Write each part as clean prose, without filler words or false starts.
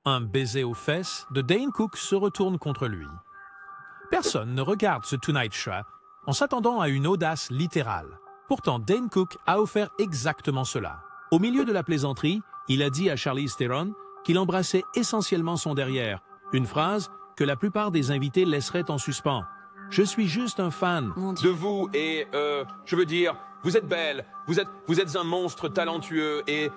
un baiser aux fesses de Dane Cook se retourne contre lui. Personne ne regarde ce Tonight Show en s'attendant à une audace littérale. Pourtant, Dane Cook a offert exactement cela. Au milieu de la plaisanterie, il a dit à Charlize Theron qu'il embrassait essentiellement son derrière, une phrase que la plupart des invités laisseraient en suspens. « Je suis juste un fan de vous et, je veux dire, vous êtes belle, vous êtes un monstre talentueux et,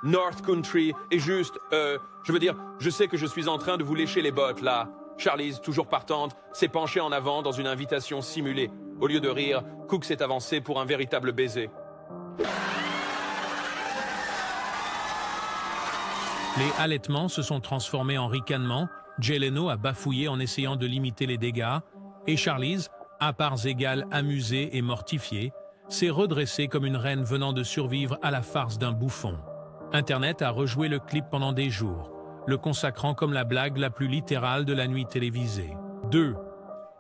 North Country et juste, je veux dire, je sais que je suis en train de vous lécher les bottes, là. » Charlize, toujours partante, s'est penchée en avant dans une invitation simulée. Au lieu de rire, Cook s'est avancé pour un véritable baiser. Les halètements se sont transformés en ricanements, Jay Leno a bafouillé en essayant de limiter les dégâts, et Charlize, à parts égales amusée et mortifiée, s'est redressée comme une reine venant de survivre à la farce d'un bouffon. Internet a rejoué le clip pendant des jours, le consacrant comme la blague la plus littérale de la nuit télévisée. 2.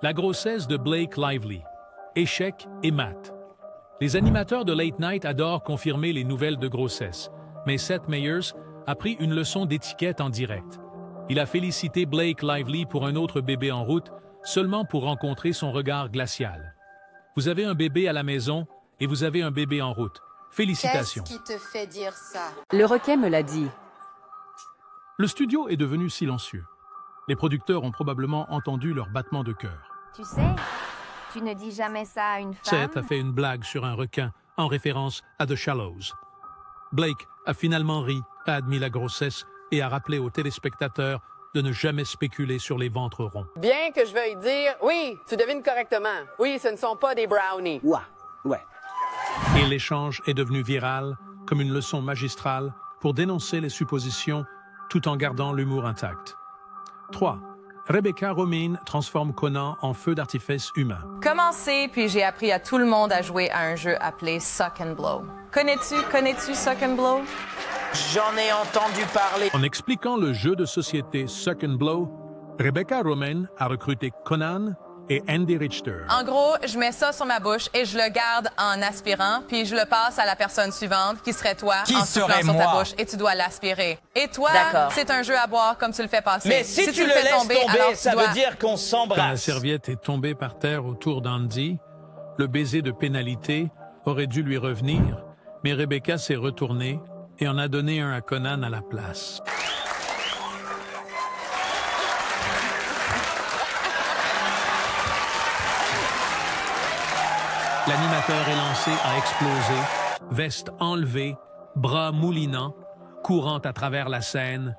La grossesse de Blake Lively. Échec et mat. Les animateurs de Late Night adorent confirmer les nouvelles de grossesse, mais Seth Meyers a pris une leçon d'étiquette en direct. Il a félicité Blake Lively pour un autre bébé en route, seulement pour rencontrer son regard glacial. Vous avez un bébé à la maison et vous avez un bébé en route. Félicitations. Qu'est-ce qui te fait dire ça? Le requin me l'a dit. Le studio est devenu silencieux. Les producteurs ont probablement entendu leur battement de cœur. Tu sais, tu ne dis jamais ça à une femme. Seth a fait une blague sur un requin en référence à The Shallows. Blake a finalement ri, a admis la grossesse et a rappelé aux téléspectateurs de ne jamais spéculer sur les ventres ronds. Bien que je veuille dire, oui, tu devines correctement. Oui, ce ne sont pas des brownies. Ouais. Et l'échange est devenu viral comme une leçon magistrale pour dénoncer les suppositions tout en gardant l'humour intact. 3. Rebecca Romijn transforme Conan en feu d'artifice humain. Commencé, puis j'ai appris à tout le monde à jouer à un jeu appelé Suck and Blow. Connais-tu Suck and Blow? J'en ai entendu parler. En expliquant le jeu de société Suck and Blow, Rebecca Romijn a recruté Conan et Andy Richter. En gros, je mets ça sur ma bouche et je le garde en aspirant, puis je le passe à la personne suivante, qui serait toi, en soufflant sur ta bouche, et tu dois l'aspirer. Et toi, c'est un jeu à boire comme tu le fais passer. Mais si tu le fais laisses tomber, alors ça veut dire qu'on Quand la s'embrasse. serviette est tombée par terre autour d'Andy, le baiser de pénalité aurait dû lui revenir, mais Rebecca s'est retournée et en a donné un à Conan à la place. L'animateur est lancé à exploser, veste enlevée, bras moulinants, courant à travers la scène,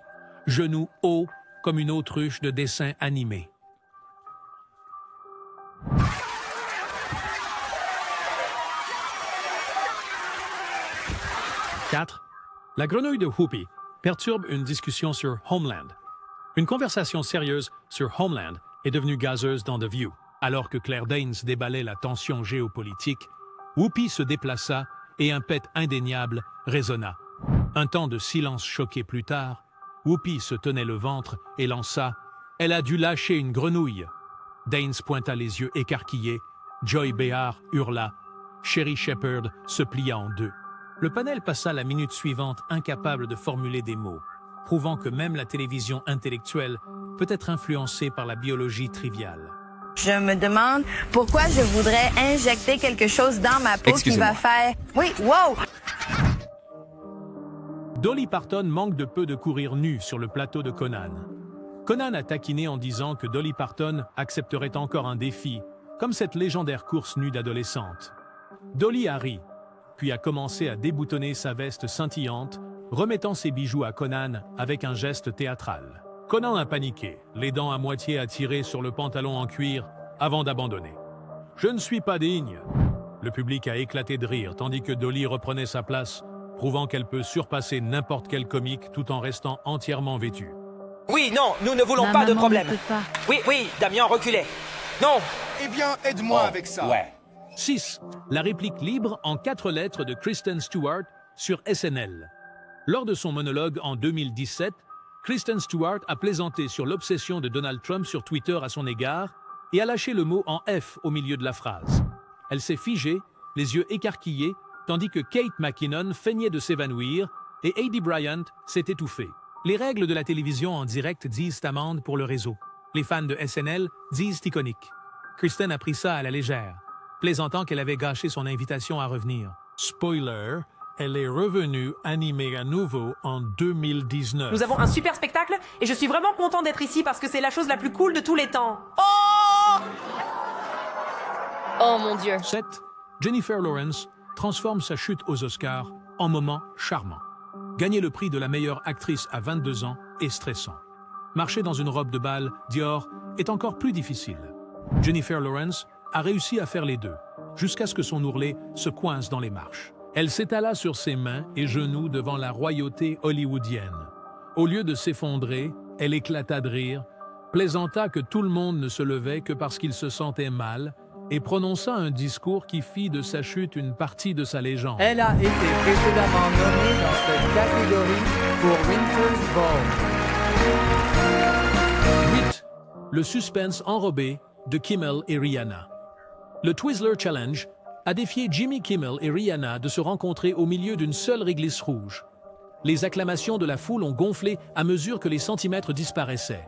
genoux hauts comme une autruche de dessin animé. La grenouille de Whoopi perturbe une discussion sur Homeland. Une conversation sérieuse sur Homeland est devenue gazeuse dans The View. Alors que Claire Danes déballait la tension géopolitique, Whoopi se déplaça et un pet indéniable résonna. Un temps de silence choqué plus tard, Whoopi se tenait le ventre et lança « Elle a dû lâcher une grenouille ». Danes pointa les yeux écarquillés, Joy Behar hurla, Sherry Shepherd se plia en deux. Le panel passa la minute suivante incapable de formuler des mots, prouvant que même la télévision intellectuelle peut être influencée par la biologie triviale. Je me demande pourquoi je voudrais injecter quelque chose dans ma peau qui va faire... Oui, wow! Dolly Parton manque de peu de courir nue sur le plateau de Conan. Conan a taquiné en disant que Dolly Parton accepterait encore un défi, comme cette légendaire course nue d'adolescente. Dolly a ri, puis a commencé à déboutonner sa veste scintillante, remettant ses bijoux à Conan avec un geste théâtral. Conan a paniqué, les dents à moitié attirées sur le pantalon en cuir, avant d'abandonner. « Je ne suis pas digne !» Le public a éclaté de rire, tandis que Dolly reprenait sa place, prouvant qu'elle peut surpasser n'importe quel comique tout en restant entièrement vêtue. Oui, non, nous ne voulons pas de problème. Oui, Damien, reculez. Non. Eh bien, aide-moi avec ça. Ouais. 6. La réplique libre en 4 lettres de Kristen Stewart sur SNL. Lors de son monologue en 2017, Kristen Stewart a plaisanté sur l'obsession de Donald Trump sur Twitter à son égard et a lâché le mot en F au milieu de la phrase. Elle s'est figée, les yeux écarquillés, tandis que Kate McKinnon feignait de s'évanouir et Aidy Bryant s'est étouffée. Les règles de la télévision en direct disent amende pour le réseau. Les fans de SNL disent iconique. Kristen a pris ça à la légère, plaisantant qu'elle avait gâché son invitation à revenir. Spoiler, elle est revenue animée à nouveau en 2019. Nous avons un super spectacle et je suis vraiment content d'être ici parce que c'est la chose la plus cool de tous les temps. Oh mon Dieu. 7. Jennifer Lawrence transforme sa chute aux Oscars en moment charmant. Gagner le prix de la meilleure actrice à 22 ans est stressant. Marcher dans une robe de bal Dior est encore plus difficile. Jennifer Lawrence a réussi à faire les deux, jusqu'à ce que son ourlet se coince dans les marches. Elle s'étala sur ses mains et genoux devant la royauté hollywoodienne. Au lieu de s'effondrer, elle éclata de rire, plaisanta que tout le monde ne se levait que parce qu'il se sentait mal et prononça un discours qui fit de sa chute une partie de sa légende. Elle a été précédemment nommée dans cette catégorie pour Winter's Ball. 8. Le suspense enrobé de Kimmel et Rihanna. Le Twizzler Challenge a défié Jimmy Kimmel et Rihanna de se rencontrer au milieu d'une seule réglisse rouge. Les acclamations de la foule ont gonflé à mesure que les centimètres disparaissaient.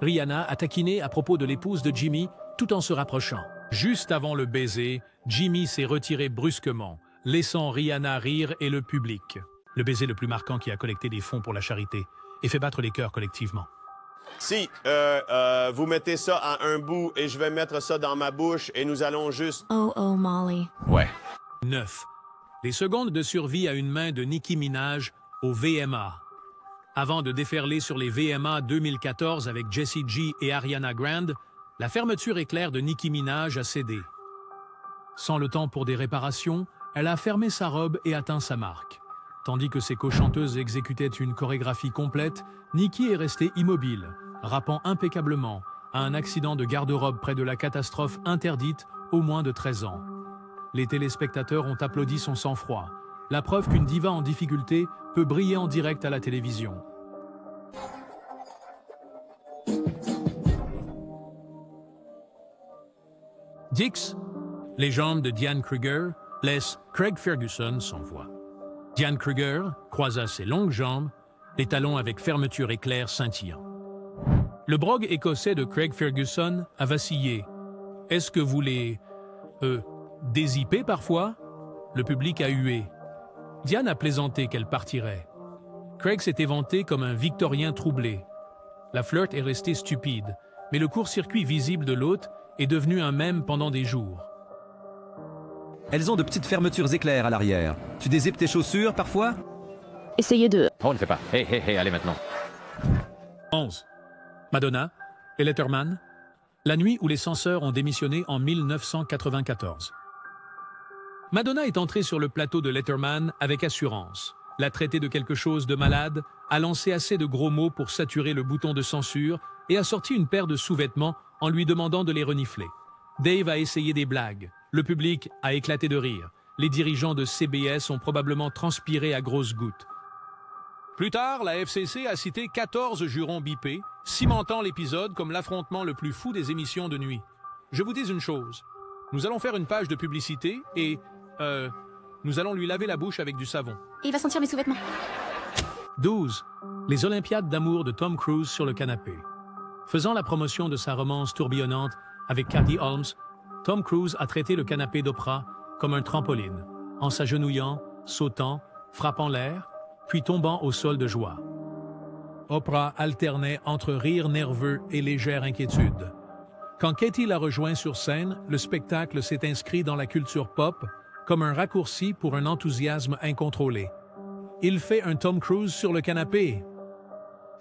Rihanna a taquiné à propos de l'épouse de Jimmy tout en se rapprochant. Juste avant le baiser, Jimmy s'est retiré brusquement, laissant Rihanna rire et le public. Le baiser le plus marquant qui a collecté des fonds pour la charité et fait battre les cœurs collectivement. Si vous mettez ça à un bout et je vais mettre ça dans ma bouche et nous allons juste... Oh, Molly. Ouais. 9. Les secondes de survie à une main de Nicki Minaj au VMA. Avant de déferler sur les VMA 2014 avec Jessie J et Ariana Grande, la fermeture éclair de Nicki Minaj a cédé. Sans le temps pour des réparations, elle a fermé sa robe et atteint sa marque. Tandis que ses co-chanteuses exécutaient une chorégraphie complète, Nicki est restée immobile, rappant impeccablement à un accident de garde-robe près de la catastrophe interdite aux moins de 13 ans. Les téléspectateurs ont applaudi son sang-froid, la preuve qu'une diva en difficulté peut briller en direct à la télévision. Dix, légende de Diane Kruger, laisse Craig Ferguson sans voix. Diane Kruger croisa ses longues jambes, les talons avec fermeture éclair scintillant. Le brogue écossais de Craig Ferguson a vacillé. Est-ce que vous les... dézippez parfois? Le public a hué. Diane a plaisanté qu'elle partirait. Craig s'est éventé comme un Victorien troublé. La flirt est restée stupide, mais le court-circuit visible de l'hôte est devenu un mème pendant des jours. Elles ont de petites fermetures éclairs à l'arrière. Tu dézippes tes chaussures parfois? Essayez de... Oh, ne fais pas. Hey, allez maintenant. 11. Madonna et Letterman, la nuit où les censeurs ont démissionné en 1994. Madonna est entrée sur le plateau de Letterman avec assurance, l'a traité de quelque chose de malade, a lancé assez de gros mots pour saturer le bouton de censure et a sorti une paire de sous-vêtements en lui demandant de les renifler. Dave a essayé des blagues. Le public a éclaté de rire. Les dirigeants de CBS ont probablement transpiré à grosses gouttes. Plus tard, la FCC a cité 14 jurons bipés, cimentant l'épisode comme l'affrontement le plus fou des émissions de nuit. Je vous dis une chose. Nous allons faire une page de publicité et... nous allons lui laver la bouche avec du savon. Et il va sentir mes sous-vêtements. 12. Les Olympiades d'amour de Tom Cruise sur le canapé. Faisant la promotion de sa romance tourbillonnante avec Katie Holmes, Tom Cruise a traité le canapé d'Oprah comme un trampoline, en s'agenouillant, sautant, frappant l'air, puis tombant au sol de joie. Oprah alternait entre rire nerveux et légère inquiétude. Quand Katie l'a rejoint sur scène, le spectacle s'est inscrit dans la culture pop comme un raccourci pour un enthousiasme incontrôlé. Il fait un Tom Cruise sur le canapé.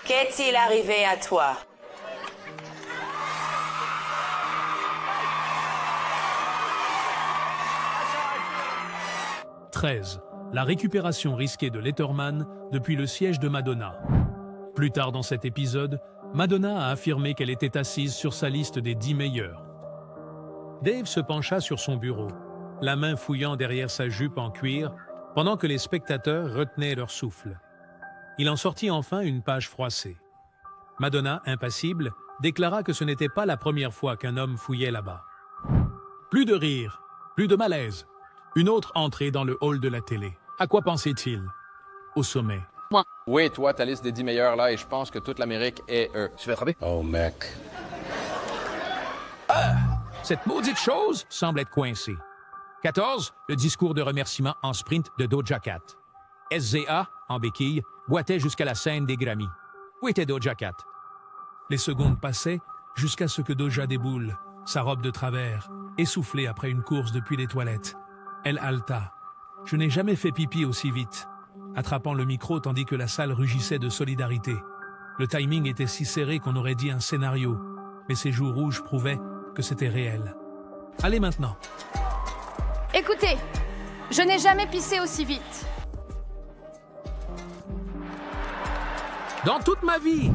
Qu'est-il arrivé à toi? « 13. La récupération risquée de Letterman depuis le siège de Madonna. Plus tard dans cet épisode, Madonna a affirmé qu'elle était assise sur sa liste des 10 meilleurs. Dave se pencha sur son bureau, la main fouillant derrière sa jupe en cuir, pendant que les spectateurs retenaient leur souffle. Il en sortit enfin une page froissée. Madonna, impassible, déclara que ce n'était pas la première fois qu'un homme fouillait là-bas. Plus de rire, plus de malaise. Une autre entrée dans le hall de la télé. À quoi pensait-il? Au sommet. Oui, toi, ta liste des 10 meilleurs là, et je pense que toute l'Amérique est eux. Tu vas attraper? Oh, mec. Cette maudite chose semble être coincée. 14. Le discours de remerciement en sprint de Doja Cat. SZA, en béquille, boitait jusqu'à la scène des Grammys. Où était Doja Cat? Les secondes passaient jusqu'à ce que Doja déboule, sa robe de travers, essoufflée après une course depuis les toilettes. Elle haleta. Je n'ai jamais fait pipi aussi vite, attrapant le micro tandis que la salle rugissait de solidarité. Le timing était si serré qu'on aurait dit un scénario, mais ses joues rouges prouvaient que c'était réel. Allez maintenant. Écoutez, je n'ai jamais pissé aussi vite. Dans toute ma vie,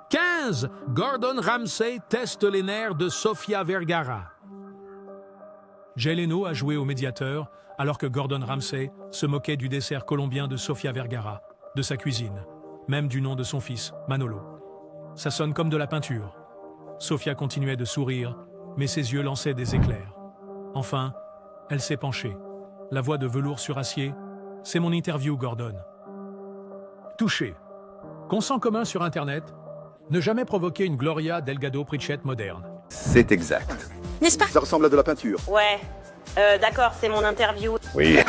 15. Gordon Ramsay teste les nerfs de Sofia Vergara. Jay Leno a joué au médiateur alors que Gordon Ramsay se moquait du dessert colombien de Sofia Vergara, de sa cuisine, même du nom de son fils, Manolo. Ça sonne comme de la peinture. Sofia continuait de sourire, mais ses yeux lançaient des éclairs. Enfin, elle s'est penchée. La voix de velours sur acier, c'est mon interview, Gordon. Touché. Consent commun sur Internet, ne jamais provoquer une Gloria Delgado Pritchett moderne. C'est exact. N'est-ce pas? Ça ressemble à de la peinture. Ouais. D'accord, c'est mon interview. Oui.